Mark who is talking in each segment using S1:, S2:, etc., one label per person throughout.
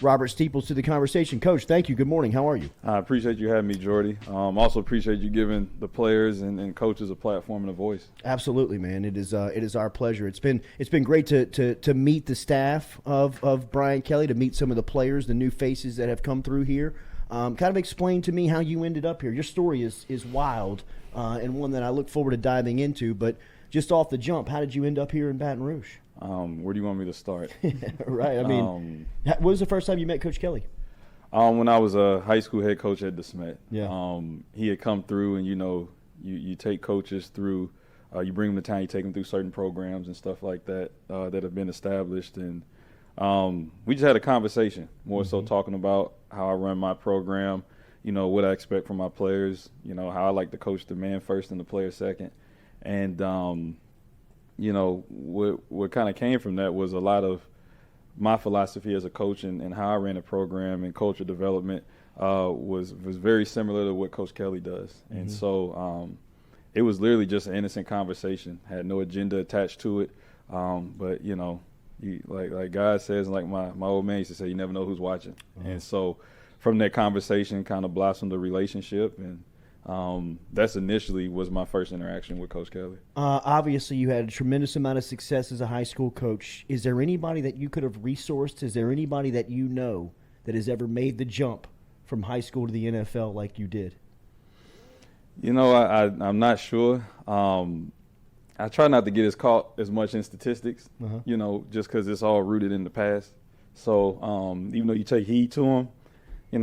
S1: Robert Steeples to the conversation. Coach, thank you. Good morning. How are you?
S2: I appreciate you having me, Jordy. Also appreciate you giving the players and coaches a platform and a voice.
S1: Absolutely, man. It is our pleasure. It's been great to meet the staff of Brian Kelly, to meet some of the players, the new faces that have come through here. Kind of explain to me how you ended up here. Your story is wild and one that I look forward to diving into. But just off the jump, how did you end up here in Baton Rouge?
S2: Where do you want me to start?
S1: Right. I mean, when was the first time you met Coach Kelly?
S2: When I was a high school head coach at DeSmet.
S1: Yeah.
S2: He had come through, and you take coaches through. You bring them to town. You take them through certain programs and stuff like that that have been established, and we just had a conversation, more so talking about how I run my program. What I expect from my players. How I like to coach the man first and the player second, and what kind of came from that was a lot of my philosophy as a coach and how I ran a program and culture development was very similar to what Coach Kelly does. And so it was literally just an innocent conversation, had no agenda attached to it. But, like God says, like my old man used to say, you never know who's watching. And so from that conversation kind of blossomed a relationship, and that's initially was my first interaction with Coach Kelly.
S1: Obviously, you had a tremendous amount of success as a high school coach. Is there anybody that you could have resourced? Is there anybody that you know that has ever made the jump from high school to the NFL like you did?
S2: I'm not sure. I try not to get caught as much in statistics, just because it's all rooted in the past. So even though you take heed to them,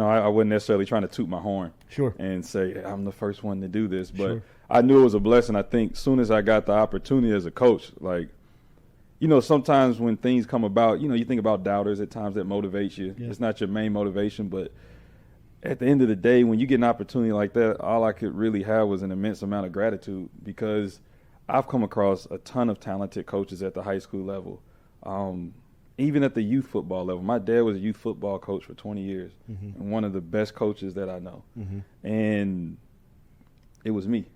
S2: I wasn't necessarily trying to toot my horn and say, I'm the first one to do this. But I knew it was a blessing. I think as soon as I got the opportunity as a coach, sometimes when things come about, you think about doubters at times that motivate you. Yeah. It's not your main motivation, but at the end of the day, when you get an opportunity like that, all I could really have was an immense amount of gratitude, because I've come across a ton of talented coaches at the high school level. Even at the youth football level. My dad was a youth football coach for 20 years and one of the best coaches that I know. And it was me.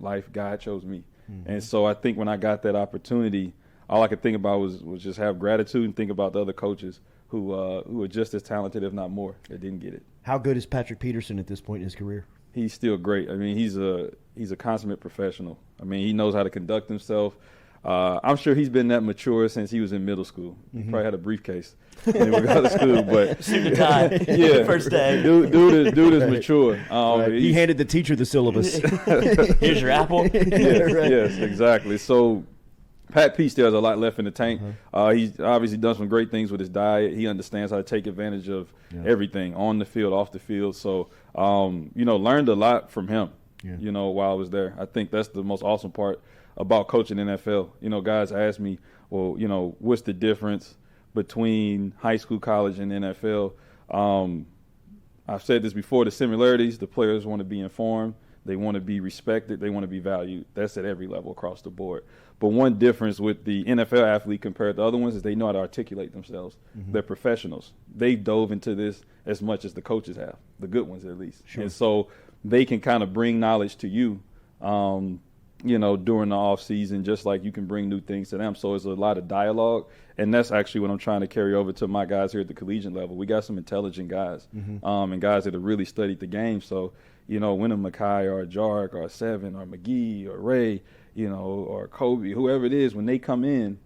S2: Life, God chose me. And so I think when I got that opportunity, all I could think about was just have gratitude and think about the other coaches who are just as talented, if not more, that didn't get it.
S1: How good is Patrick Peterson at this point in his career?
S2: He's still great. I mean, he's a consummate professional. I mean, he knows how to conduct himself. I'm sure he's been that mature since he was in middle school. He probably had a briefcase when we got to school, but
S3: suit and tie, first day.
S2: Dude is mature.
S1: Right. He handed the teacher the syllabus.
S3: Here's your apple.
S2: Yes, exactly. So Pat P still has a lot left in the tank. He's obviously done some great things with his diet. He understands how to take advantage of everything on the field, off the field. So learned a lot from him. While I was there. I think that's the most awesome part about coaching NFL. Guys ask me, well, what's the difference between high school, college, and NFL? I've said this before, the similarities, the players want to be informed, they want to be respected, they want to be valued. That's at every level across the board. But one difference with the NFL athlete compared to other ones is they know how to articulate themselves. They're professionals. They dove into this as much as the coaches have, the good ones at least. And so they can kind of bring knowledge to you, during the off season, just like you can bring new things to them. So there's a lot of dialogue, and that's actually what I'm trying to carry over to my guys here at the collegiate level. We got some intelligent guys, and guys that have really studied the game. So, when a Mackay or a Jark or a Seven or McGee or Ray, or Kobe, whoever it is, when they come in,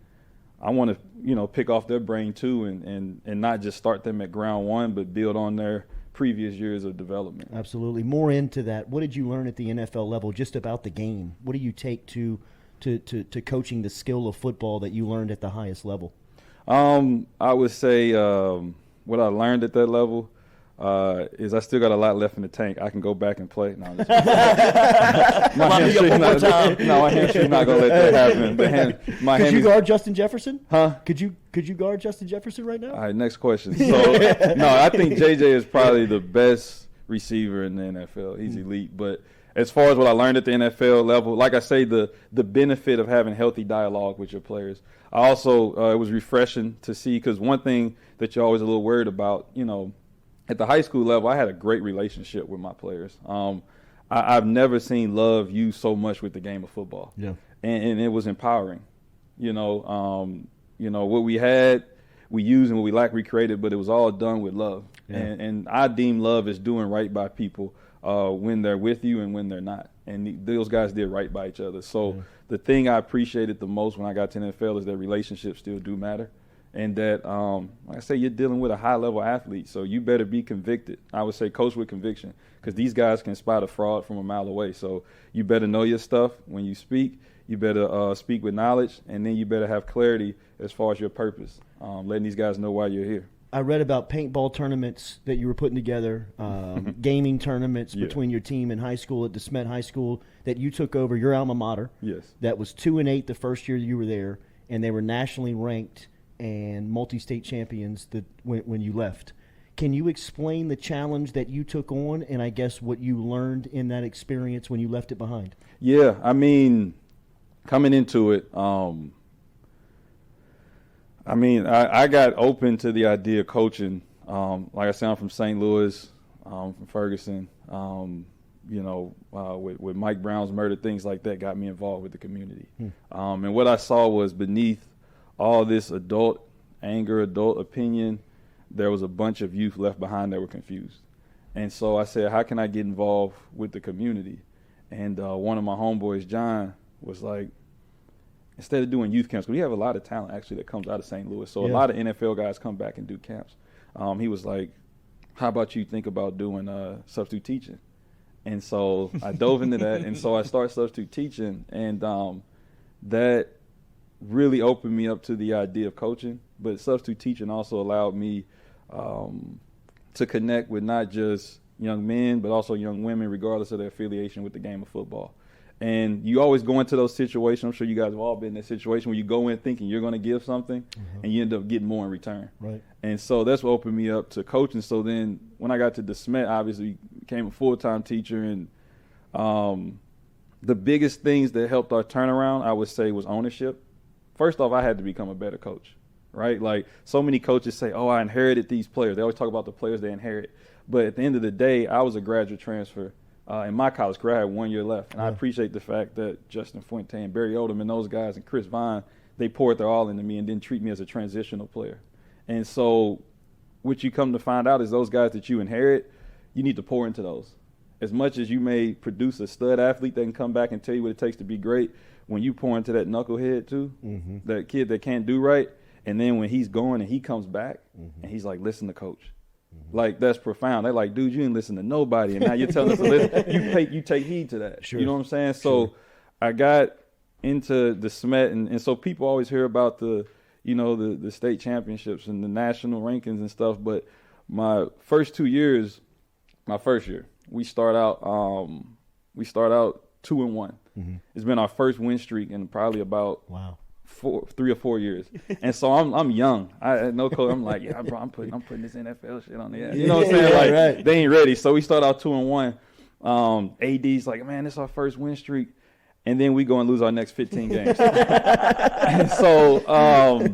S2: I want to, pick off their brain too, and not just start them at ground one, but build on their previous years of development.
S1: Absolutely. More into that. What did you learn at the NFL level just about the game? What do you take to coaching the skill of football that you learned at the highest level?
S2: I would say what I learned at that level is I still got a lot left in the tank. I can go back and play. No, I'm just my hamstring's not going to let that happen.
S1: Could you guard Justin Jefferson?
S2: Huh?
S1: Could you guard Justin Jefferson right now?
S2: All right, next question. So, no, I think JJ is probably the best receiver in the NFL. He's elite. But as far as what I learned at the NFL level, like I say, the benefit of having healthy dialogue with your players. I also, it was refreshing to see, because one thing that you're always a little worried about, at the high school level, I had a great relationship with my players. I've never seen love used so much with the game of football. Yeah. And it was empowering. What we had, we use and what we lack we created, but it was all done with love.
S1: Yeah.
S2: And I deem love as doing right by people when they're with you and when they're not. And those guys did right by each other. So the thing I appreciated the most when I got to the NFL is that relationships still do matter. And that, like I say, you're dealing with a high-level athlete, so you better be convicted. I would say coach with conviction, because these guys can spot a fraud from a mile away. So you better know your stuff when you speak. You better speak with knowledge, and then you better have clarity as far as your purpose, letting these guys know why you're here.
S1: I read about paintball tournaments that you were putting together, gaming tournaments between your team in high school at DeSmet High School that you took over, your alma mater.
S2: Yes.
S1: That was 2-8 the first year you were there, and they were nationally ranked and multi-state champions when you left. Can you explain the challenge that you took on and I guess what you learned in that experience when you left it behind?
S2: Yeah, I mean, coming into it, I got open to the idea of coaching. Like I said, I'm from St. Louis, from Ferguson. With Mike Brown's murder, things like that got me involved with the community. And what I saw was beneath all this adult anger, adult opinion, there was a bunch of youth left behind that were confused. And so I said, how can I get involved with the community? And one of my homeboys, John, was like, instead of doing youth camps, because we have a lot of talent actually that comes out of St. Louis. So a lot of NFL guys come back and do camps. He was like, how about you think about doing substitute teaching? And so I dove into that. And so I started substitute teaching. And that really opened me up to the idea of coaching. But substitute teaching also allowed me to connect with not just young men, but also young women, regardless of their affiliation with the game of football. And you always go into those situations. I'm sure you guys have all been in that situation where you go in thinking you're going to give something, and you end up getting more in return.
S1: Right.
S2: And so that's what opened me up to coaching. So then when I got to DeSmet, obviously became a full-time teacher. And the biggest things that helped our turnaround, I would say, was ownership. First off, I had to become a better coach, right? Like so many coaches say, oh, I inherited these players. They always talk about the players they inherit. But at the end of the day, I was a graduate transfer. In my college career, I had 1 year left. And I appreciate the fact that Justin Fuente and Barry Odom and those guys and Chris Vine, they poured their all into me and didn't treat me as a transitional player. And so what you come to find out is those guys that you inherit, you need to pour into those. As much as you may produce a stud athlete that can come back and tell you what it takes to be great, when you pour into that knucklehead too, that kid that can't do right, and then when he's going and he comes back and he's like, listen to coach. Like, that's profound. They're like, dude, you didn't listen to nobody, and now you're telling us to listen. You take heed to that.
S1: Sure.
S2: You know what I'm saying? So I got into the SMET, and so people always hear about the state championships and the national rankings and stuff, but my first year, we start out 2-1. It's been our first win streak in probably about 3 or 4 years. And so I'm young. I no coach. I'm like, yeah, bro, I'm putting this NFL shit on the ass. You know what I'm saying? Like, they ain't ready. So we start out 2-1. AD's like, man, this is our first win streak. And then we go and lose our next 15 games. And so, I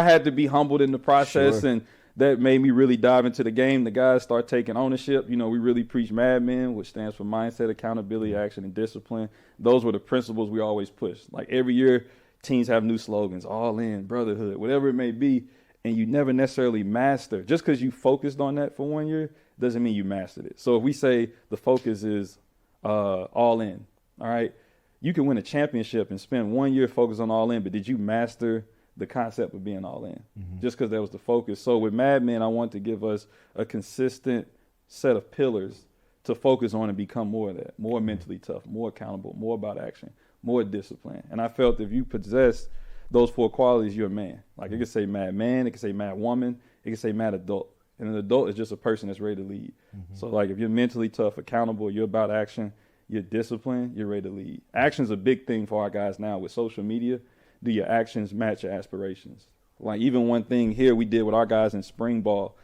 S2: had to be humbled in the process, and that made me really dive into the game. The guys start taking ownership. We really preach Mad Men, which stands for mindset, accountability, action, and discipline. Those were the principles we always pushed. Like every year, teams have new slogans, all in, brotherhood, whatever it may be, and you never necessarily master. Just because you focused on that for 1 year doesn't mean you mastered it. So if we say the focus is all in, all right, you can win a championship and spend 1 year focused on all in, but did you master the concept of being all in? Just because that was the focus. So with Mad Men, I want to give us a consistent set of pillars to focus on and become more of that, more mentally tough, more accountable, more about action, more discipline. And I felt if you possess those 4 qualities, you're a man. Like it could say mad man, it could say mad woman, it could say mad adult. And an adult is just a person that's ready to lead. So like if you're mentally tough, accountable, you're about action, you're disciplined, you're ready to lead. Action's a big thing for our guys now with social media. Do your actions match your aspirations? Like even one thing here we did with our guys in spring ball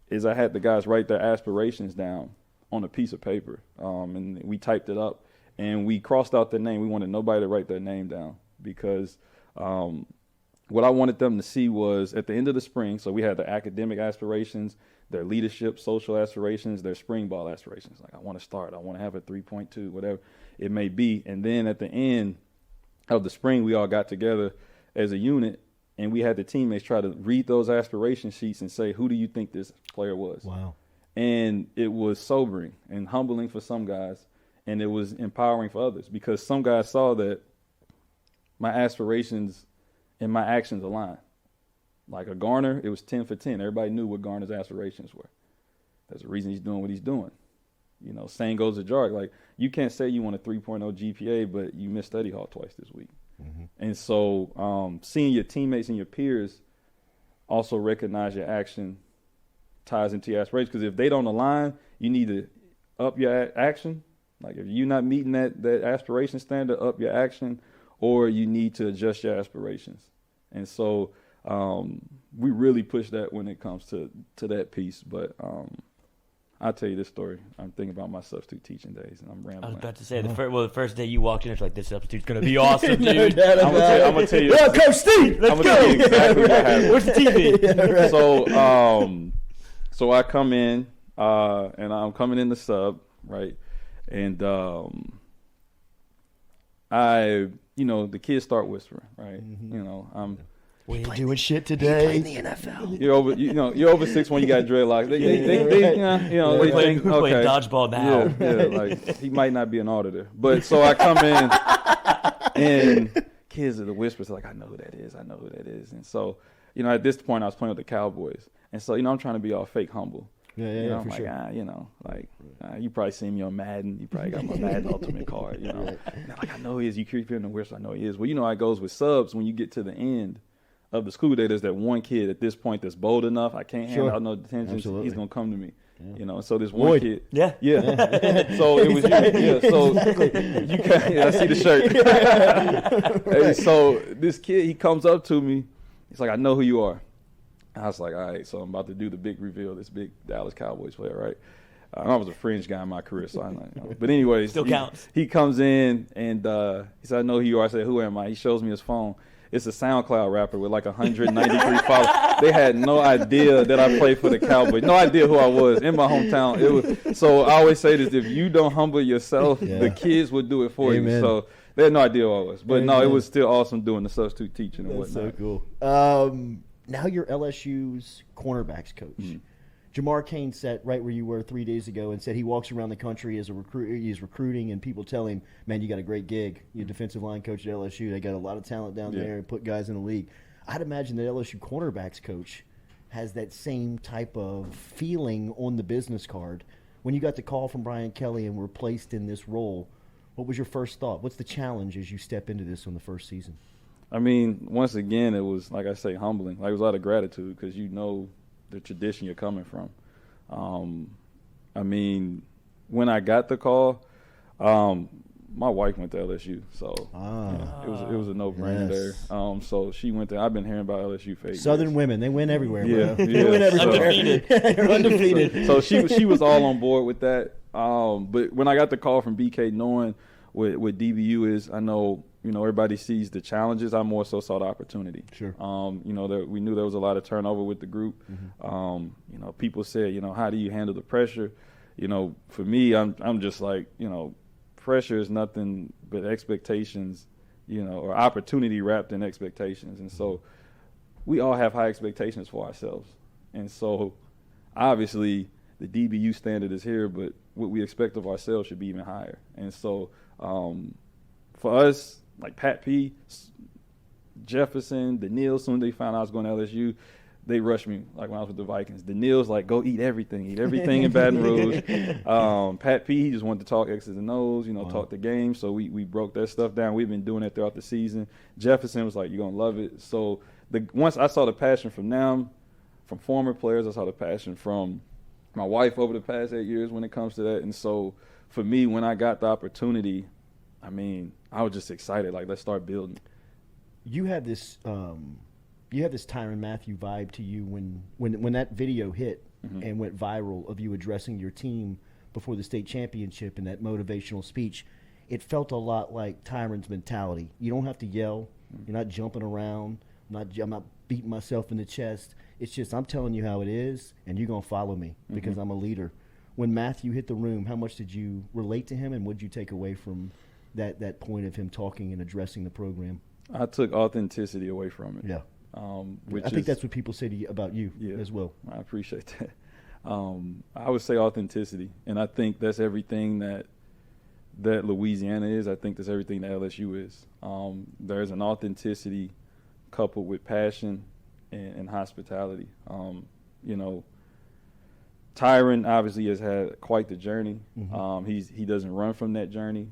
S2: is I had the guys write their aspirations down on a piece of paper, and we typed it up, and we crossed out their name. We wanted nobody to write their name down because what I wanted them to see was at the end of the spring, so we had their academic aspirations, their leadership, social aspirations, their spring ball aspirations. Like I want to start, I want to have a 3.2, whatever it may be. And then at the end of the spring, we all got together as a unit and we had the teammates try to read those aspiration sheets and say, who do you think this player was?
S1: Wow.
S2: And it was sobering and humbling for some guys, and it was empowering for others, because some guys saw that my aspirations and my actions aligned. Like a Garner, it was 10 for 10. Everybody knew what Garner's aspirations were. There's a reason he's doing what he's doing. You know, same goes to Jordy. Like, you can't say you want a 3.0 GPA, but you missed study hall twice this week. Mm-hmm. And so seeing your teammates and your peers also recognize your action ties into your aspirations, because if they don't align, you need to up your action. Like, if you're not meeting that aspiration standard, up your action, or you need to adjust your aspirations. And so we really push that when it comes to that piece. But I'll tell you this story. I'm thinking about my substitute teaching days, and I'm rambling.
S3: I was about to say, the first day you walked in, it's like, this substitute's going to be awesome, dude.
S2: I'm going to tell you.
S1: Yeah, Coach Steve, let's go.
S2: Tell you exactly what happened.
S3: Where's the TV?
S1: Yeah, right.
S2: So I come in, and I'm coming in the sub, right? And the kids start whispering, right?
S1: Mm-hmm.
S2: You know,
S3: we ain't doing shit today.
S1: In the NFL.
S2: you're over 6'1", you got dreadlocks. They
S3: We're playing
S2: okay.
S3: dodgeball now.
S2: Yeah, like, he might not be an auditor. But so I come in, and kids are the whispers, like, I know who that is. And so, at this point, I was playing with the Cowboys. And so, I'm trying to be all fake humble.
S1: Yeah, for
S2: like,
S1: sure.
S2: you probably seen me on Madden. You probably got my Madden Ultimate card, And they're like, I know he is. You keep hearing the whisper, I know he is. Well, how it goes with subs. When you get to the end of the school day, there's that one kid at this point that's bold enough. I can't handle out no detentions.
S1: Absolutely.
S2: He's going to come to me. And so this one kid.
S3: Yeah.
S2: So it was you. Yeah. So you can. I see the shirt. Hey, so this kid, he comes up to me. He's like, I know who you are. I was like, all right. So I'm about to do the big reveal. This big Dallas Cowboys player, right? I was a fringe guy in my career, so I know. But anyways,
S3: still counts.
S2: He comes in and he said, I know who you are. I said, who am I? He shows me his phone. It's a SoundCloud rapper with like 193 followers. They had no idea that I played for the Cowboys. No idea who I was in my hometown. So I always say this: if you don't humble yourself, the kids will do it for you. So they had no idea who I was. But no, it was still awesome doing the substitute teaching and whatnot.
S1: That's so cool. Now you're LSU's cornerbacks coach. Mm-hmm. Jamar Kane sat right where you were 3 days ago and said he walks around the country as a recruiter. He's recruiting, and people tell him, man, you got a great gig. You're defensive line coach at LSU. They got a lot of talent down there and put guys in the league. I'd imagine that LSU cornerbacks coach has that same type of feeling on the business card. When you got the call from Brian Kelly and were placed in this role, what was your first thought? What's the challenge as you step into this on the first season?
S2: I mean, once again, it was, like I say, humbling. Like, it was a lot of gratitude because the tradition you're coming from. I mean, when I got the call, my wife went to LSU, so it was a no-brainer there. So she went there. I've been hearing about LSU for 8
S1: Southern
S2: years.
S1: women, they win everywhere.
S2: Yeah,
S1: bro. They win everywhere.
S3: Undefeated.
S1: Undefeated.
S2: So she was all on board with that. But when I got the call from BK, knowing what DBU is, I know. Everybody sees the challenges. I more so saw the opportunity.
S1: Sure.
S2: We knew there was a lot of turnover with the group. Mm-hmm. People said, how do you handle the pressure? For me, I'm just like, pressure is nothing but expectations, or opportunity wrapped in expectations. And so we all have high expectations for ourselves. And so obviously the DBU standard is here, but what we expect of ourselves should be even higher. And so for us, like Pat P, Jefferson, Daniil, soon they found out I was going to LSU, they rushed me like when I was with the Vikings. Daniil's like, go eat everything in Baton Rouge. Pat P, he just wanted to talk X's and O's, talk the game. So we broke that stuff down. We've been doing it throughout the season. Jefferson was like, you're going to love it. So once I saw the passion from them, from former players, I saw the passion from my wife over the past 8 years when it comes to that. And so for me, when I got the opportunity, I mean, I was just excited. Like, let's start building.
S1: You have this Tyrann Mathieu vibe to you when that video hit and went viral of you addressing your team before the state championship and that motivational speech. It felt a lot like Tyrann's mentality. You don't have to yell. You're not jumping around. I'm not beating myself in the chest. It's just I'm telling you how it is, and you're gonna follow me because I'm a leader. When Mathieu hit the room, how much did you relate to him, and what did you take away from that point of him talking and addressing the program?
S2: I took authenticity away from it.
S1: Yeah. I think that's what people say to you about you as well.
S2: I appreciate that. I would say authenticity, and I think that's everything that Louisiana is. I think that's everything that LSU is. There's an authenticity coupled with passion and hospitality. You know, Tyron obviously has had quite the journey. He doesn't run from that journey.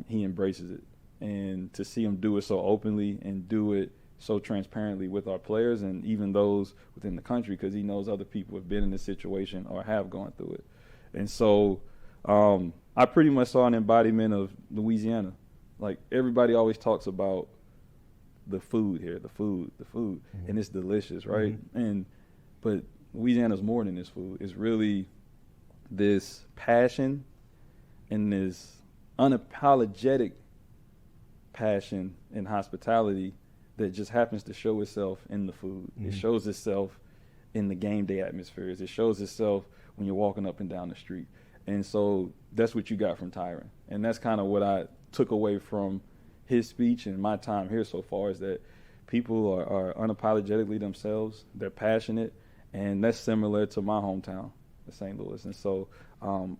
S2: He embraces it, and to see him do it so openly and do it so transparently with our players and even those within the country, because he knows other people have been in this situation or have gone through it. And so I pretty much saw an embodiment of Louisiana. Like, everybody always talks about the food here, the food, and it's delicious, right? But Louisiana's more than this food. It's really this passion and this unapologetic passion and hospitality that just happens to show itself in the food. It shows itself in the game day atmospheres. It shows itself when you're walking up and down the street. And so that's what you got from Tyron. And that's kind of what I took away from his speech and my time here so far, is that people are unapologetically themselves. They're passionate. And that's similar to my hometown, St. Louis. And so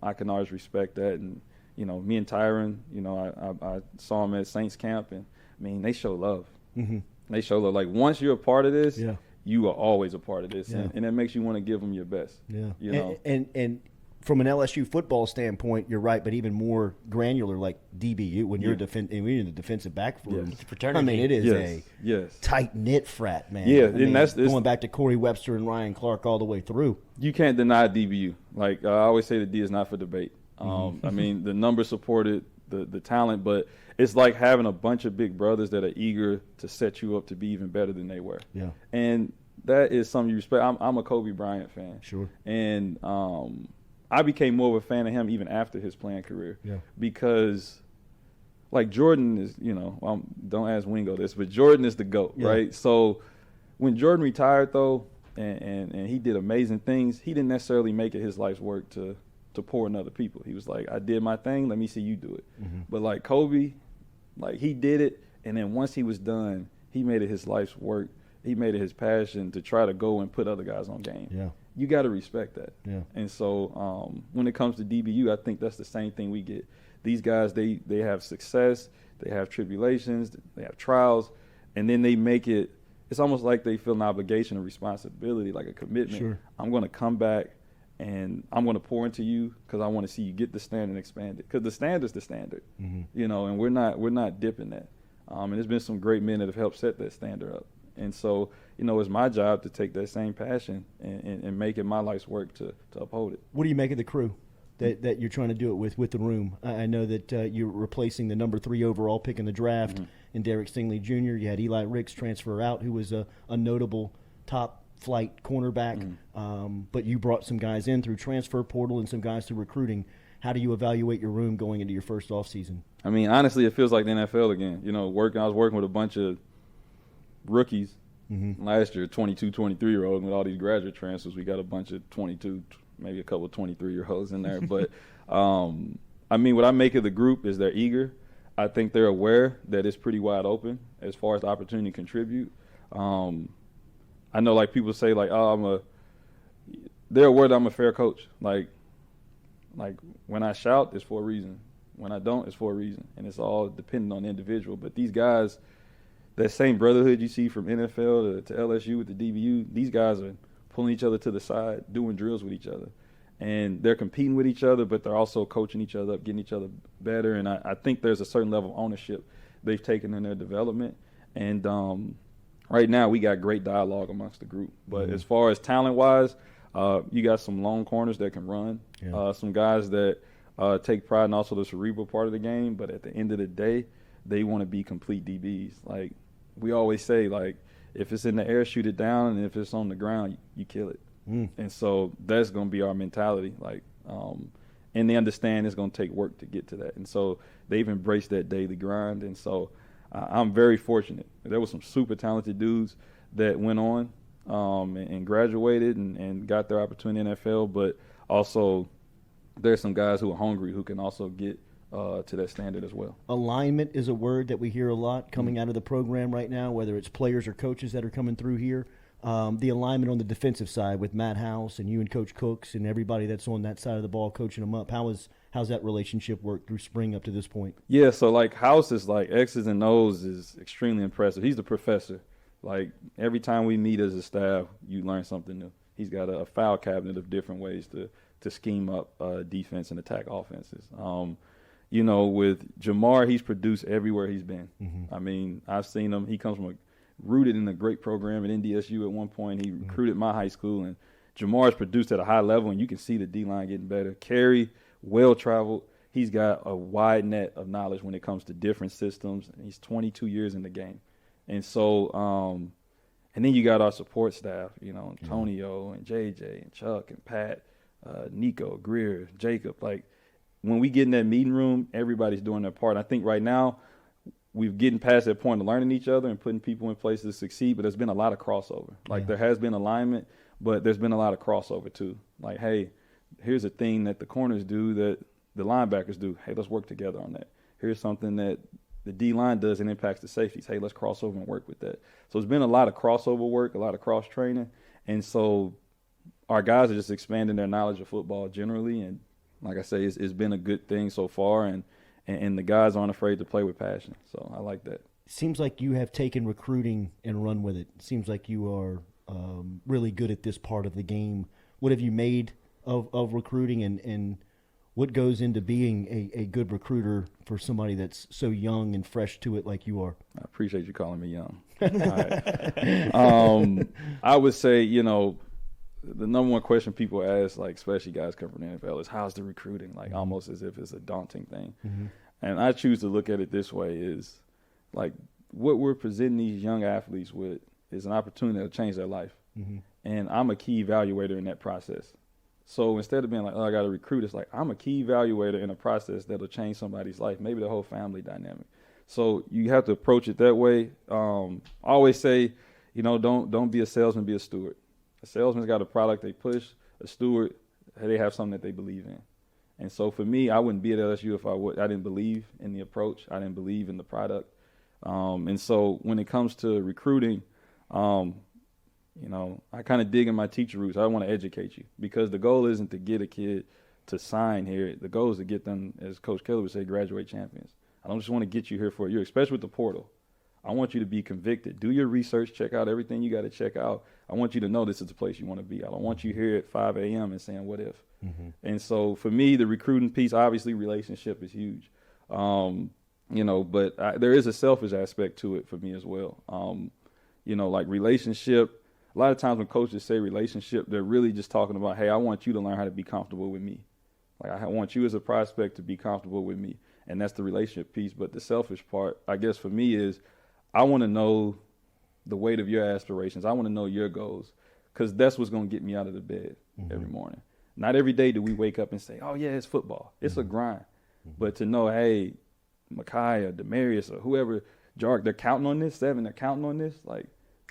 S2: I can always respect that. And, you know, me and Tyron, you know, I saw him at Saints camp, and, I mean, they show love. They show love. Like, once you're a part of this, you are always a part of this. And it makes you want to give them your best. You know?
S1: And from an LSU football standpoint, you're right, but even more granular, like DBU, when you're in the defensive back room.
S3: Fraternity.
S1: I mean, it is a tight-knit frat, man.
S2: Yeah,
S1: I mean,
S2: and that's
S1: going back to Corey Webster and Ryan Clark all the way through.
S2: You can't deny DBU. Like, I always say, the D is not for debate. I mean, the numbers supported the talent, but it's like having a bunch of big brothers that are eager to set you up to be even better than they were. And that is something you respect. I'm a Kobe Bryant fan. And I became more of a fan of him even after his playing career. Because, like, Jordan is, you know, don't ask Wingo this, but Jordan is the GOAT, right? So when Jordan retired, though, and he did amazing things, he didn't necessarily make it his life's work to pour in other people. He was like, I did my thing, let me see you do it. But, like, Kobe, like, he did it, and then once he was done, he made it his life's work. He made it his passion to try to go and put other guys on game. You got to respect that. And so when it comes to DBU, I think that's the same thing we get. These guys, they have success, they have tribulations, they have trials, and then they make it, it's almost like they feel an obligation, a responsibility, like a commitment. I'm going to come back and I'm going to pour into you because I want to see you get the standard and expand it. Because the standard's the standard, you know, and we're not dipping that. And there's been some great men that have helped set that standard up. And so, you know, it's my job to take that same passion and make it my life's work to uphold it.
S1: What do you make of the crew that you're trying to do it with the room? I know that you're replacing the number 3 overall pick in the draft in Derek Stingley Jr. You had Eli Ricks transfer out, who was a notable top flight cornerback, but you brought some guys in through transfer portal and some guys through recruiting. How do you evaluate your room going into your first offseason?
S2: I mean, honestly, it feels like the NFL again. You know, I was working with a bunch of rookies last year, 22, 23-year-olds. With all these graduate transfers, we got a bunch of 22, maybe a couple of 23-year-olds in there. But, I mean, what I make of the group is they're eager. I think they're aware that it's pretty wide open as far as the opportunity to contribute. I know, like, people say, like, they're aware that I'm a fair coach. Like when I shout, it's for a reason. When I don't, it's for a reason. And it's all dependent on the individual. But these guys, that same brotherhood you see from NFL to LSU with the DBU, these guys are pulling each other to the side, doing drills with each other. And they're competing with each other, but they're also coaching each other up, getting each other better. And I think there's a certain level of ownership they've taken in their development. And right now we got great dialogue amongst the group. But as far as talent-wise, you got some long corners that can run, some guys that take pride in also the cerebral part of the game. But at the end of the day, they want to be complete DBs. Like we always say, like, if it's in the air, shoot it down, and if it's on the ground, you kill it. And so that's going to be our mentality. Like, and they understand it's going to take work to get to that. And so they've embraced that daily grind. And so I'm very fortunate. There were some super talented dudes that went on and graduated and got their opportunity in the NFL, but also there's some guys who are hungry who can also get to that standard as well.
S1: Alignment is a word that we hear a lot coming out of the program right now, whether it's players or coaches that are coming through here. The alignment on the defensive side with Matt House and you and Coach Cooks and everybody that's on that side of the ball coaching them up. How's that relationship worked through spring up to this point?
S2: Yeah, so like House is like X's and O's is extremely impressive. He's the professor. Like every time we meet as a staff, you learn something new. He's got a file cabinet of different ways to scheme up defense and attack offenses. You know, with Jamar, he's produced everywhere he's been. Mm-hmm. I mean, I've seen him. He comes from rooted in a great program at NDSU at one point. He recruited my high school, and Jamar's produced at a high level, and you can see the D-line getting better. Kerry, well-traveled. He's got a wide net of knowledge when it comes to different systems. And he's 22 years in the game. And so and then you got our support staff, you know, Antonio and JJ and Chuck and Pat, Nico, Greer, Jacob. Like, when we get in that meeting room, everybody's doing their part. I think right now we've getting past that point of learning each other and putting people in place to succeed, but there's been a lot of crossover. Like, there has been alignment, but there's been a lot of crossover too. Like, hey, here's a thing that the corners do that the linebackers do. Hey, let's work together on that. Here's something that the D-line does and impacts the safeties. Hey, let's cross over and work with that. So it's been a lot of crossover work, a lot of cross-training. And so our guys are just expanding their knowledge of football generally. And like I say, it's been a good thing so far. And the guys aren't afraid to play with passion. So I like that.
S1: Seems like you have taken recruiting and run with it. Seems like you are really good at this part of the game. What have you made of recruiting, and what goes into being a good recruiter for somebody that's so young and fresh to it like you are?
S2: I appreciate you calling me young. All right. I would say, you know, the number one question people ask, like especially guys coming from the NFL, is how's the recruiting? Like almost as if it's a daunting thing. Mm-hmm. And I choose to look at it this way: is like what we're presenting these young athletes with is an opportunity to change their life. Mm-hmm. And I'm a key evaluator in that process. So instead of being like, oh, I got to recruit, it's like I'm a key evaluator in a process that'll change somebody's life, maybe the whole family dynamic. So you have to approach it that way. I always say, you know, don't be a salesman, be a steward. A salesman's got a product they push. A steward, they have something that they believe in. And so for me, I wouldn't be at LSU if I didn't believe in the approach. I didn't believe in the product. And so when it comes to recruiting, you know, I kind of dig in my teacher roots. I want to educate you because the goal isn't to get a kid to sign here. The goal is to get them, as Coach Keller would say, graduate champions. I don't just want to get you here for a year, especially with the portal. I want you to be convicted. Do your research. Check out everything you got to check out. I want you to know this is the place you want to be. I don't want you here at 5 a.m. and saying, what if? Mm-hmm. And so for me, the recruiting piece, obviously relationship is huge. You know, but there is a selfish aspect to it for me as well. You know, like relationship, a lot of times when coaches say relationship, they're really just talking about, hey, I want you to learn how to be comfortable with me. Like I want you as a prospect to be comfortable with me. And that's the relationship piece. But the selfish part, I guess for me, is I want to know the weight of your aspirations. I want to know your goals because that's what's going to get me out of the bed every morning. Not every day do we wake up and say, oh, yeah, it's football. It's a grind. But to know, hey, Makai or Demarius or whoever, Jark, they're counting on this, Seven, they're counting on this. Like,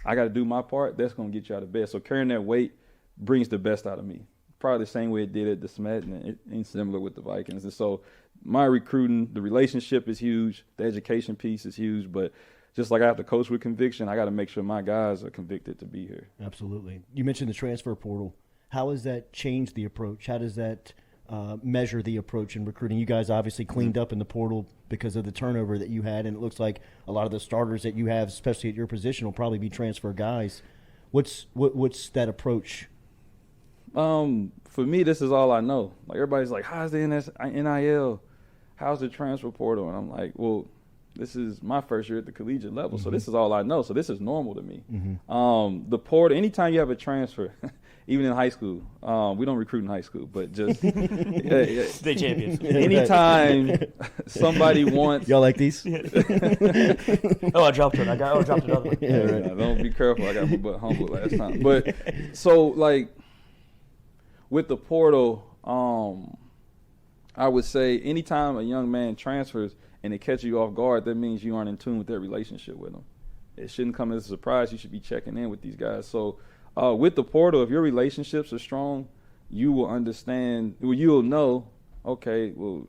S2: I got to do my part. That's going to get you out of bed. So carrying that weight brings the best out of me. Probably the same way it did at the Smet, and it ain't similar with the Vikings. And so my recruiting, the relationship is huge. The education piece is huge. But just like I have to coach with conviction, I got to make sure my guys are convicted to be here.
S1: Absolutely. You mentioned the transfer portal. How has that changed the approach? How does that measure the approach in recruiting? You guys obviously cleaned up in the portal because of the turnover that you had, and it looks like a lot of the starters that you have, especially at your position, will probably be transfer guys. What's that approach?
S2: For me, this is all I know. Like everybody's like, how's the NIL? How's the transfer portal? And I'm like, well, this is my first year at the collegiate level, so this is all I know. So this is normal to me. The portal, anytime you have a transfer, even in high school, we don't recruit in high school, but just
S3: state champions.
S2: Anytime somebody wants,
S1: y'all like these?
S3: Oh, I dropped one. I dropped another one.
S1: Yeah, right.
S2: Don't be careful. I got my butt humbled last time. But so like with the portal, I would say anytime a young man transfers and it catches you off guard, that means you aren't in tune with their relationship with them. It shouldn't come as a surprise. You should be checking in with these guys. So with the portal, if your relationships are strong, you will understand. Well, you'll know. Okay, well,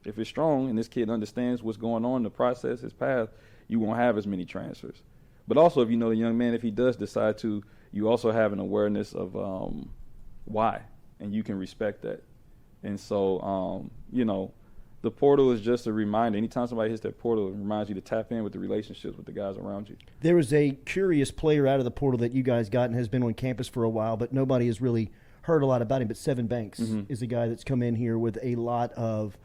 S2: If it's strong and this kid understands what's going on, the process, his path, you won't have as many transfers. But also, if you know the young man, if he does decide to, you also have an awareness of why, and you can respect that. And so, the portal is just a reminder. Anytime somebody hits that portal, it reminds you to tap in with the relationships with the guys around you.
S1: There was a curious player out of the portal that you guys got and has been on campus for a while, but nobody has really heard a lot about him. But Seven Banks is a guy that's come in here with a lot of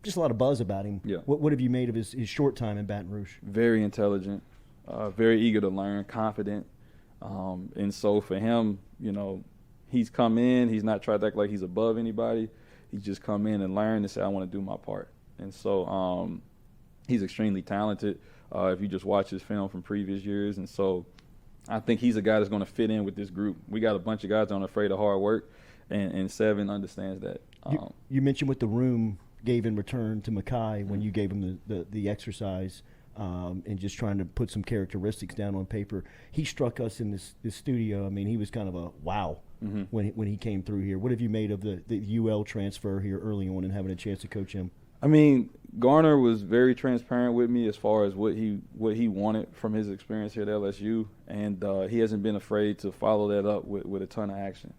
S1: just a lot of buzz about him.
S2: Yeah.
S1: What have you made of his short time in Baton Rouge?
S2: Very intelligent, very eager to learn, confident. And so for him, he's come in. He's not tried to act like he's above anybody. He's just come in and learn and say, I want to do my part. And so he's extremely talented if you just watch his film from previous years. And so I think he's a guy that's going to fit in with this group. We got a bunch of guys that aren't afraid of hard work, and Seven understands that.
S1: You mentioned what the room gave in return to Makai when you gave him the exercise and just trying to put some characteristics down on paper. He struck us in this studio. I mean, he was kind of a wow when he came through here. What have you made of the UL transfer here early on and having a chance to coach him?
S2: I mean, Garner was very transparent with me as far as what he wanted from his experience here at LSU, and he hasn't been afraid to follow that up with a ton of action.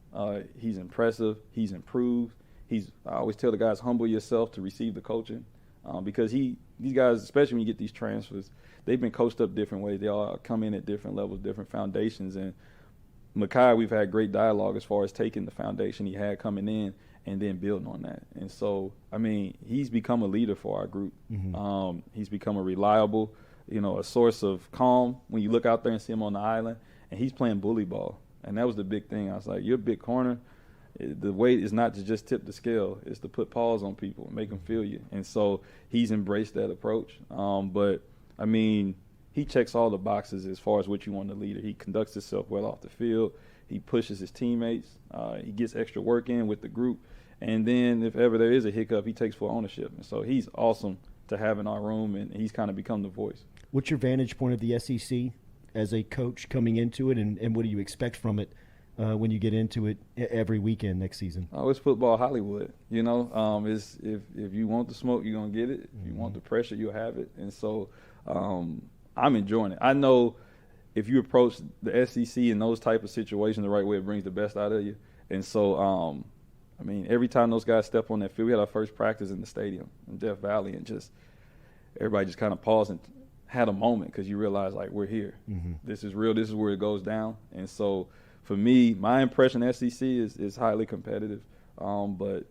S2: He's impressive. He's improved. I always tell the guys, humble yourself to receive the coaching, because these guys, especially when you get these transfers, they've been coached up different ways. They all come in at different levels, different foundations. And Makai, we've had great dialogue as far as taking the foundation he had coming in and then building on that. And so, I mean, he's become a leader for our group. He's become a reliable, a source of calm when you look out there and see him on the island. And he's playing bully ball. And that was the big thing. I was like, you're a big corner. The weight is not to just tip the scale. It's to put paws on people and make them feel you. And so he's embraced that approach. But, I mean, he checks all the boxes as far as what you want in a leader. He conducts himself well off the field. He pushes his teammates. He gets extra work in with the group. And then if ever there is a hiccup, he takes full ownership. And so he's awesome to have in our room, and he's kind of become the voice.
S1: What's your vantage point of the SEC as a coach coming into it, and what do you expect from it when you get into it every weekend next season?
S2: Oh, it's football Hollywood. It's, if you want the smoke, you're going to get it. If you want the pressure, you'll have it. And so I'm enjoying it. I know if you approach the SEC in those type of situations the right way, it brings the best out of you. And so, I mean, every time those guys step on that field, we had our first practice in the stadium in Death Valley, and just everybody just kind of paused and had a moment because you realize, like, we're here. This is real. This is where it goes down. And so for me, my impression SEC is highly competitive, but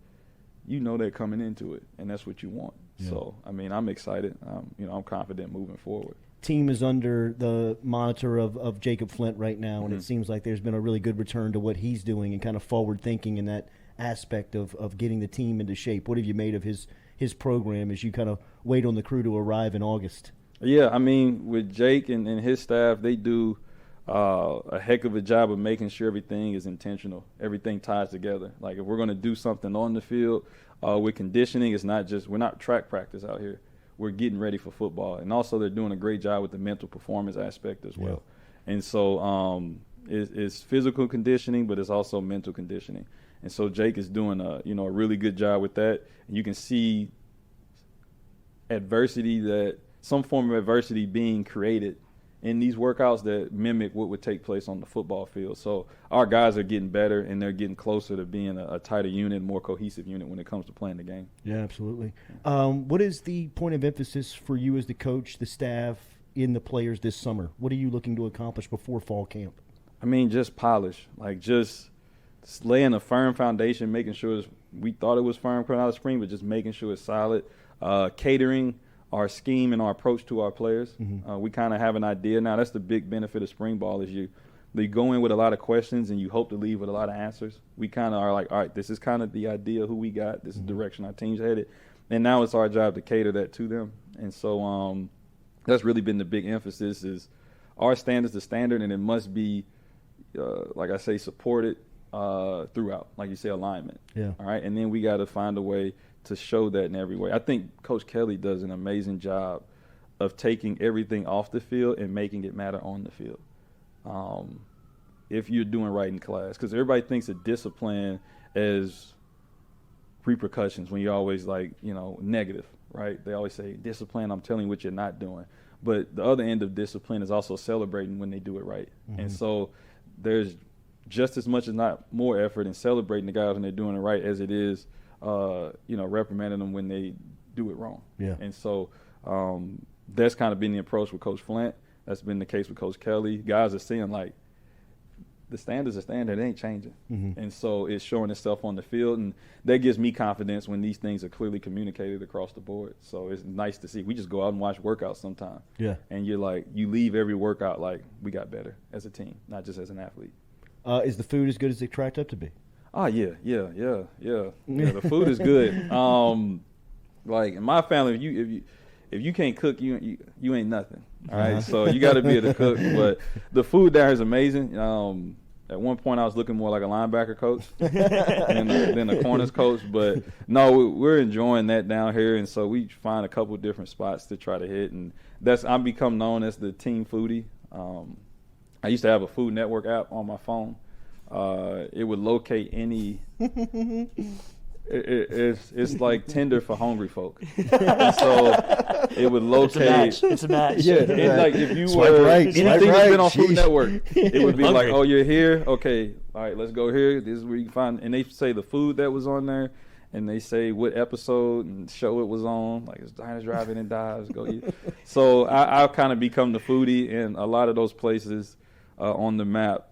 S2: they're coming into it, and that's what you want. Yeah. So, I mean, I'm excited. I'm confident moving forward.
S1: Team is under the monitor of Jacob Flint right now, and it seems like there's been a really good return to what he's doing and kind of forward thinking in that aspect of getting the team into shape. What have you made of his program as you kind of wait on the crew to arrive in August?
S2: Yeah, I mean, with Jake and his staff, they do a heck of a job of making sure everything is intentional, everything ties together. Like, if we're going to do something on the field with conditioning, it's not just – we're not track practice out here. We're getting ready for football. And also they're doing a great job with the mental performance aspect as well. Yeah. And so it's physical conditioning, but it's also mental conditioning. And so Jake is doing a really good job with that. And you can see some form of adversity being created in these workouts that mimic what would take place on the football field. So our guys are getting better, and they're getting closer to being a tighter unit, more cohesive unit when it comes to playing the game.
S1: Yeah, absolutely. What is the point of emphasis for you as the coach, the staff, in the players this summer? What are you looking to accomplish before fall camp?
S2: I mean, just polish, like just laying a firm foundation, making sure we thought it was firm coming out of spring, but just making sure it's solid. Catering our scheme and our approach to our players. We kind of have an idea now. That's the big benefit of spring ball is you go in with a lot of questions and you hope to leave with a lot of answers. We kind of are like, all right, this is kind of the idea who we got. This is the direction our team's headed. And now it's our job to cater that to them. And so that's really been the big emphasis is our standard's the standard, and it must be, like I say, supported throughout, like you say, alignment.
S1: Yeah.
S2: All right, and then we got to find a way to show that in every way. I think Coach Kelly does an amazing job of taking everything off the field and making it matter on the field. If you're doing right in class, because everybody thinks of discipline as repercussions when you're always like, negative, right? They always say discipline, I'm telling you what you're not doing. But the other end of discipline is also celebrating when they do it right. Mm-hmm. And so there's just as much, as not more, effort in celebrating the guys when they're doing it right as it is, reprimanding them when they do it wrong.
S1: Yeah.
S2: And so that's kind of been the approach with Coach Flint. That's been the case with Coach Kelly. Guys are seeing, like, the standard's a standard. It ain't changing. Mm-hmm. And so it's showing itself on the field, and that gives me confidence when these things are clearly communicated across the board. So it's nice to see. We just go out and watch workouts sometimes.
S1: Yeah.
S2: And you're like, you leave every workout like, we got better as a team, not just as an athlete.
S1: Is the food as good as it cracked up to be?
S2: Oh, yeah. The food is good. Like, in my family, if you can't cook, you ain't nothing. All right, so you got to be able to cook. But the food there is amazing. At one point, I was looking more like a linebacker coach than a corners coach. But no, we're enjoying that down here, and so we find a couple of different spots to try to hit, and I've become known as the team foodie. I used to have a Food Network app on my phone. It would locate any. It's like Tinder for hungry folk. And so it would locate.
S3: It's a match.
S1: Yeah,
S2: it's like if you
S1: swipe
S2: were
S1: right,
S2: anything
S1: swipe
S2: that's
S1: right.
S2: been on Food
S1: Sheesh.
S2: Network, it would be like,
S3: Hungry.
S2: oh, you're here. Okay, all right, let's go here. This is where you can find. And they say the food that was on there, and they say what episode and show it was on. Like, it's Diners, Drive-In, and Dives. Go eat. So I've kind of become the foodie, and a lot of those places on the map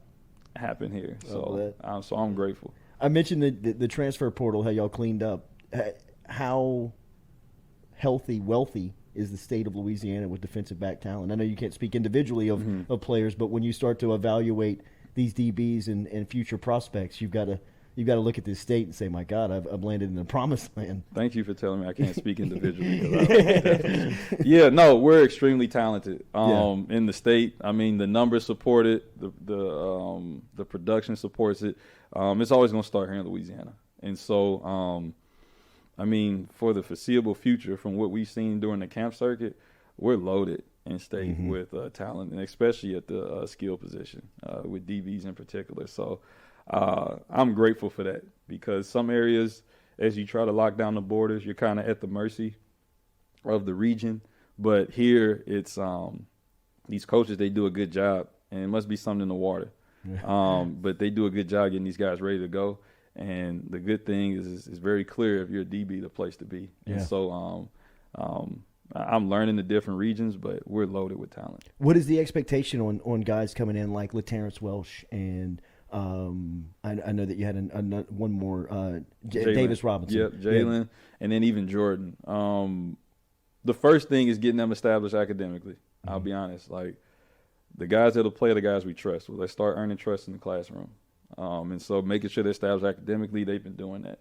S2: happen here. So I'm grateful.
S1: I mentioned the transfer portal, how y'all cleaned up. How wealthy is the state of Louisiana with defensive back talent? I know you can't speak individually of players, but when you start to evaluate these DBs and future prospects, you've got to look at this state and say, my God, I've landed in the promised land.
S2: Thank you for telling me I can't speak individually. Yeah, no, we're extremely talented in the state. I mean, the numbers support it. The production supports it. It's always going to start here in Louisiana. And so, I mean, for the foreseeable future, from what we've seen during the camp circuit, we're loaded in state with talent, and especially at the skill position, with DBs in particular. So I'm grateful for that, because some areas, as you try to lock down the borders, you're kind of at the mercy of the region. But here, it's these coaches, they do a good job, and it must be something in the water. But they do a good job getting these guys ready to go. And the good thing is it's very clear if you're a DB, the place to be. And so I'm learning the different regions, but we're loaded with talent.
S1: What is the expectation on guys coming in like LaTerrence Welsh and I know that you had one more, Davis Robinson.
S2: Yep, Jalen, and then even Jordan. The first thing is getting them established academically. I'll be honest. Like, the guys that'll play are the guys we trust. Well, they start earning trust in the classroom. And so making sure they're established academically, they've been doing that.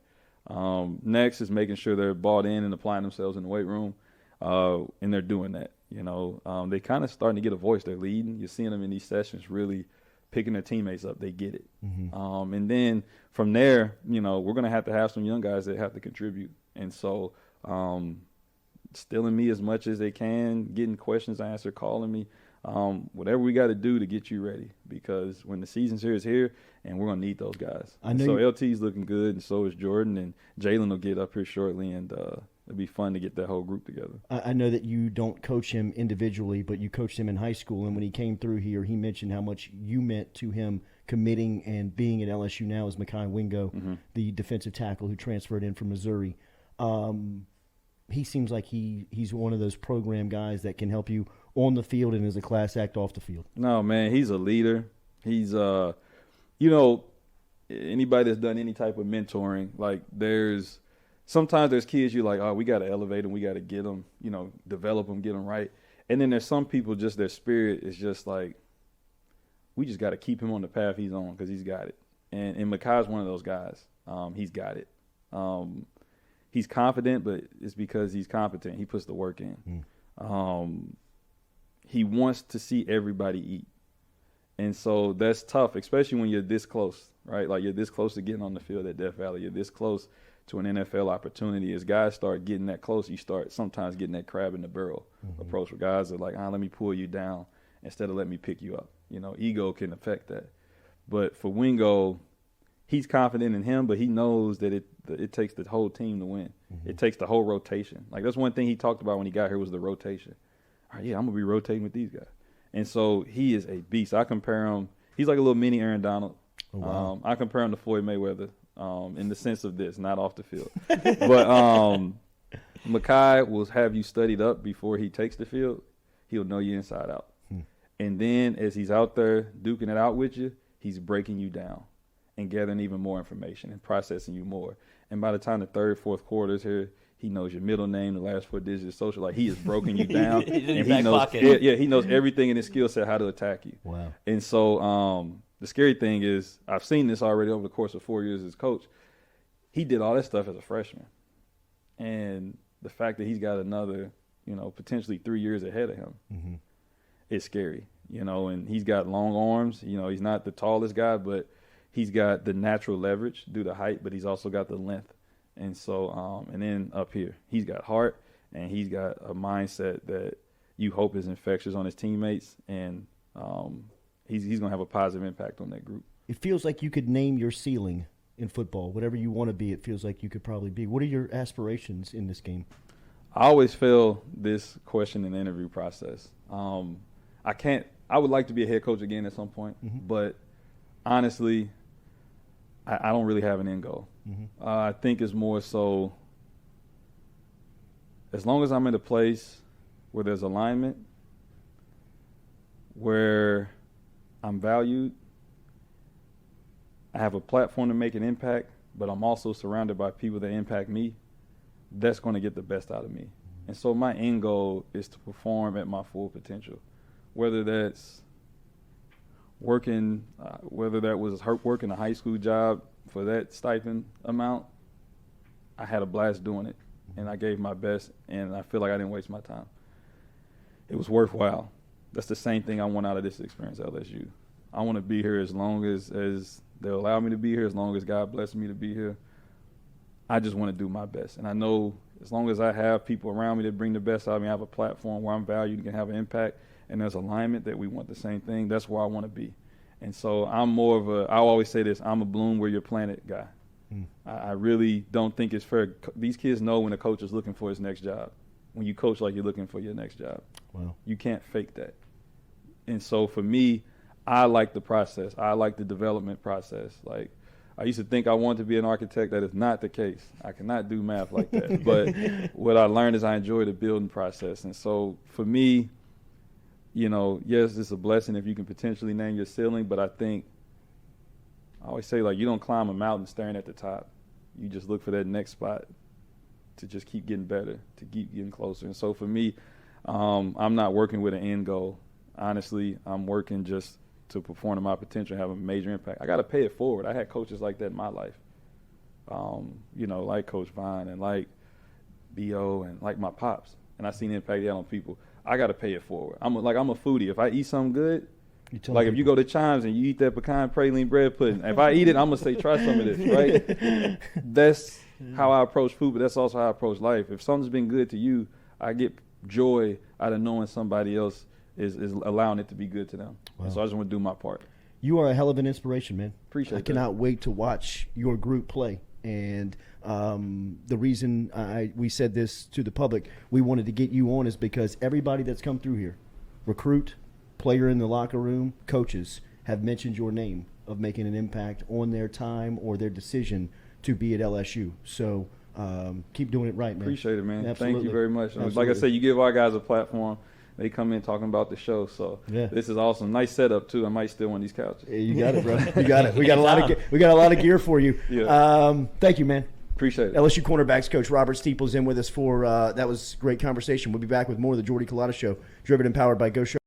S2: Next is making sure they're bought in and applying themselves in the weight room, and they're doing that. They kind of starting to get a voice. They're leading. You're seeing them in these sessions really picking their teammates up. They get it. And then from there, we're going to have some young guys that have to contribute. And so stealing me as much as they can, getting questions answered, calling me. Whatever we got to do to get you ready, because when the season's here, it's here, and we're going to need those guys. So LT's looking good, and so is Jordan, and Jalen will get up here shortly, and it'll be fun to get that whole group together. I
S1: know that you don't coach him individually, but you coached him in high school, and when he came through here, he mentioned how much you meant to him committing and being at LSU now as Mekhi Wingo, the defensive tackle who transferred in from Missouri. He seems like he's one of those program guys that can help you on the field and is a class act off the field. No, man, he's a leader. He's, anybody that's done any type of mentoring, like sometimes there's kids you're like, oh, we got to elevate them, we got to get them, develop them, get them right. And then there's some people, just their spirit is just like, we just got to keep him on the path he's on because he's got it. And Mekhi's one of those guys. He's got it. He's confident, but it's because he's competent. He puts the work in. He wants to see everybody eat. And so that's tough, especially when you're this close, right? Like, you're this close to getting on the field at Death Valley. You're this close to an NFL opportunity. As guys start getting that close, you start sometimes getting that crab in the barrel approach where guys are like, let me pull you down instead of let me pick you up. Ego can affect that. But for Wingo,
S2: he's confident in him, but he knows that it takes the whole team to win. Mm-hmm. It takes the whole rotation. Like, that's one thing he talked about when he got here was the rotation. All right, yeah, I'm going to be rotating with these guys. And so he is a beast. I compare him. He's like a little mini Aaron Donald.
S1: Oh, wow.
S2: I compare him to Floyd Mayweather in the sense of this, not off the field. But Mekhi will have you studied up before he takes the field. He'll know you inside out. And then as he's out there duking it out with you, he's breaking you down and gathering even more information and processing you more. And by the time the third, fourth quarter is here, he knows your middle name, the last 4 digits of social. Like, he has broken you down.
S3: He's in
S2: and
S3: your back pocket.
S2: Yeah, he knows everything in his skill set, how to attack you.
S1: Wow.
S2: And so the scary thing is, I've seen this already over the course of 4 years as coach. He did all that stuff as a freshman. And the fact that he's got another, potentially 3 years ahead of him, it's scary, and he's got long arms. He's not the tallest guy, but he's got the natural leverage due to height, but he's also got the length. And so, and then up here, he's got heart, and he's got a mindset that you hope is infectious on his teammates, and he's going to have a positive impact on that group.
S1: It feels like you could name your ceiling in football. Whatever you want to be, it feels like you could probably be. What are your aspirations in this game?
S2: I always feel this question in the interview process. I would like to be a head coach again at some point, but honestly, I don't really have an end goal. I think it's more so, as long as I'm in a place where there's alignment, where I'm valued, I have a platform to make an impact, but I'm also surrounded by people that impact me, that's going to get the best out of me. And so my end goal is to perform at my full potential, whether that's working, whether that was working a high school job for that stipend amount. I had a blast doing it, and I gave my best, and I feel like I didn't waste my time. It was worthwhile. That's the same thing I want out of this experience at LSU. I want to be here as long as they'll allow me to be here, as long as God blesses me to be here. I just want to do my best. And I know as long as I have people around me that bring the best out of me, I have a platform where I'm valued and can have an impact, and there's alignment that we want the same thing, that's where I want to be. And so I'm more of I always say this, I'm a bloom where you're planted guy. I really don't think it's fair. These kids know when a coach is looking for his next job. When you coach like you're looking for your next job.
S1: Wow. You
S2: can't fake that. And so for me, I like the process. I like the development process. Like, I used to think I wanted to be an architect. That is not the case. I cannot do math like that. But what I learned is I enjoy the building process. And so for me, yes, it's a blessing if you can potentially name your ceiling, but I think I always say, like, you don't climb a mountain staring at the top. You just look for that next spot to just keep getting better, to keep getting closer. And so for me, I'm not working with an end goal. Honestly, I'm working just to perform to my potential and have a major impact. I got to pay it forward. I had coaches like that in my life, like Coach Vine and like B.O. and like my pops. And I seen the impact he had on people. I got to pay it forward. I'm a foodie. If I eat something good, like if you go to Chimes and you eat that pecan praline bread pudding, if I eat it, I'm going to say, try some of this, right? That's how I approach food, but that's also how I approach life. If something's been good to you, I get joy out of knowing somebody else is allowing it to be good to them. Wow. And so I just want to do my part.
S1: You are a hell of an inspiration, man.
S2: Appreciate it.
S1: I cannot wait to watch your group play. And the reason we said this to the public, we wanted to get you on, is because everybody that's come through here, recruit, player in the locker room, coaches, have mentioned your name of making an impact on their time or their decision to be at LSU. So keep doing it right, man.
S2: Appreciate it, man.
S1: Absolutely.
S2: Thank you very much.
S1: Absolutely.
S2: Like I said, you give our guys a platform. They come in talking about the show, so This is awesome. Nice setup too. I might steal one of these couches.
S1: Yeah, you got it, bro. You got it. We got a lot of gear for you.
S2: Yeah.
S1: Thank you, man.
S2: Appreciate it.
S1: LSU cornerbacks coach Robert Steeples in with us for that was great conversation. We'll be back with more of the Jordy Culotta Show, driven and powered by Go Show.